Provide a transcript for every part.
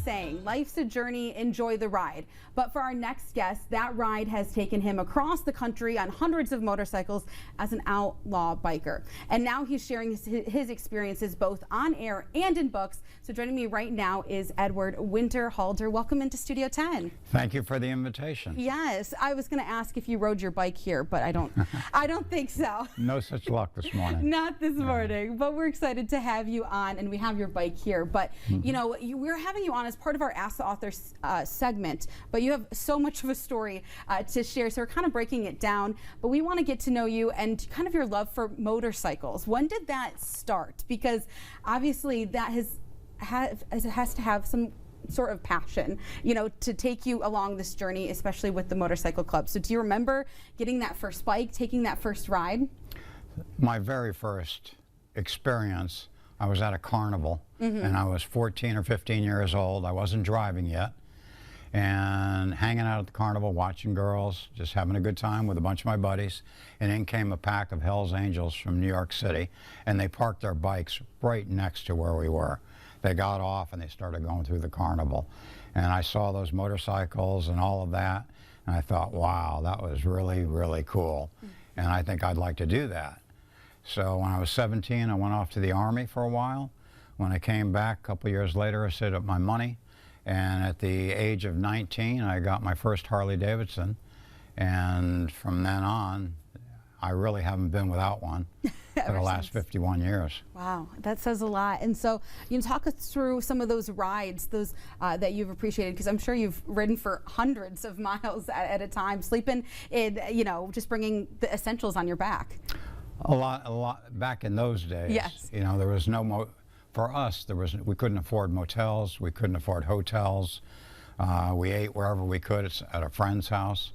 saying, life's a journey, enjoy the ride. But for our next guest, that ride has taken him across the country on hundreds of motorcycles as an outlaw biker. And now he's sharing his experiences both on air and in books. So joining me right now is Edward Winterhalder. Welcome into Studio 10. Thank you for the invitation. Yes, I was going to ask if you rode your bike here, but I don't think so. No such luck this morning. Not this morning, but we're excited to have you on, and we have your bike here. But you know, we're having you on as part of our Ask the Author segment, but you have so much of a story to share, so we're kind of breaking it down. But we want to get to know you and kind of your love for motorcycles. When did that start? Because obviously that has to have some sort of passion, you know, to take you along this journey, especially with the motorcycle club. So do you remember getting that first bike, taking that first ride? My very first experience, I was at a carnival, and I was 14 or 15 years old. I wasn't driving yet, and hanging out at the carnival, watching girls, just having a good time with a bunch of my buddies. And in came a pack of Hell's Angels from New York City, and they parked their bikes right next to where we were. They got off and they started going through the carnival, and I saw those motorcycles and all of that, and I thought, wow, that was really, really cool, and I think I'd like to do that. So when I was 17, I went off to the Army for a while. When I came back a couple years later, I saved up my money, and at the age of 19, I got my first Harley Davidson, and from then on, I really haven't been without one for the last 51 years. Wow, that says a lot. And so you can talk us through some of those rides, those that you've appreciated, because I'm sure you've ridden for hundreds of miles at a time, sleeping in, you know, just bringing the essentials on your back. A lot back in those days. Yes. You know, there was no for us, we couldn't afford motels, we couldn't afford hotels. We ate wherever we could at a friend's house.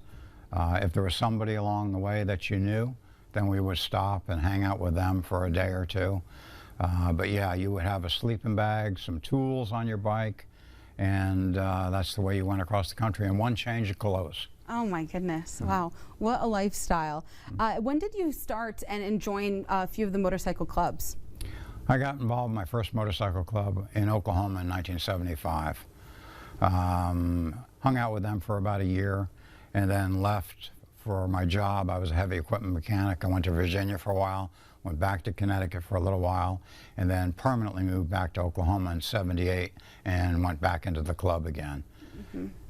If there was somebody along the way that you knew, then we would stop and hang out with them for a day or two. But yeah, you would have a sleeping bag, some tools on your bike, and that's the way you went across the country, and one change of clothes. Oh my goodness, wow, what a lifestyle. When did you start and join a few of the motorcycle clubs? I got involved in my first motorcycle club in Oklahoma in 1975. Hung out with them for about a year, and then left for my job. I was a heavy equipment mechanic. I went to Virginia for a while, went back to Connecticut for a little while, and then permanently moved back to Oklahoma in '78 and went back into the club again.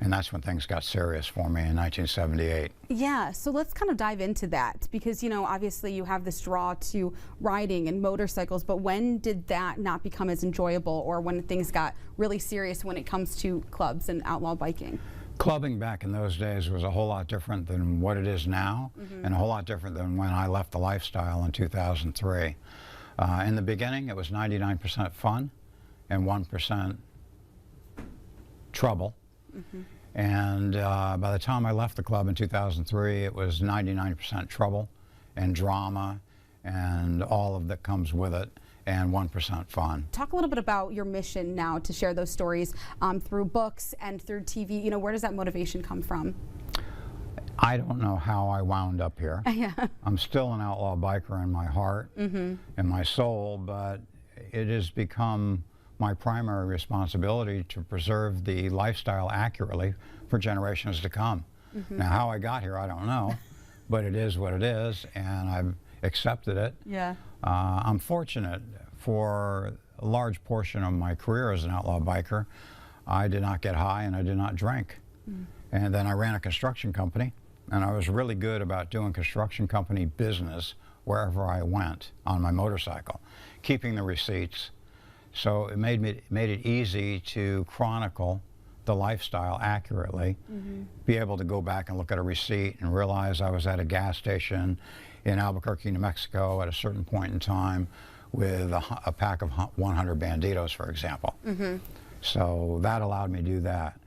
And that's when things got serious for me in 1978. Yeah, so let's kind of dive into that, because, you know, obviously you have this draw to riding and motorcycles, but when did that not become as enjoyable, or when things got really serious when it comes to clubs and outlaw biking? Clubbing back in those days was a whole lot different than what it is now, and a whole lot different than when I left the lifestyle in 2003. In the beginning, it was 99% fun and 1% trouble. And by the time I left the club in 2003, it was 99% trouble and drama and all of that comes with it, and 1% fun. Talk a little bit about your mission now to share those stories through books and through TV. You know, where does that motivation come from? I don't know how I wound up here. Yeah. I'm still an outlaw biker in my heart and my soul, but it has become my primary responsibility to preserve the lifestyle accurately for generations to come. Now, how I got here, I don't know, but it is what it is, and I've accepted it. Yeah. I'm fortunate. For a large portion of my career as an outlaw biker, I did not get high and I did not drink. And then I ran a construction company, and I was really good about doing construction company business wherever I went on my motorcycle, keeping the receipts. So it made it easy to chronicle the lifestyle accurately, be able to go back and look at a receipt and realize I was at a gas station in Albuquerque, New Mexico at a certain point in time with a pack of 100 Bandidos, for example. So that allowed me to do that.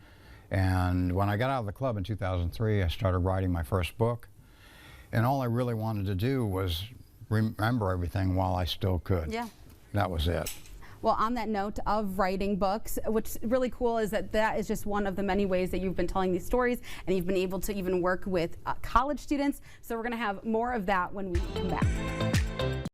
And when I got out of the club in 2003, I started writing my first book. And all I really wanted to do was remember everything while I still could. Yeah. That was it. Well, on that note of writing books, what's really cool is that is just one of the many ways that you've been telling these stories, and you've been able to even work with college students. So we're going to have more of that when we come back.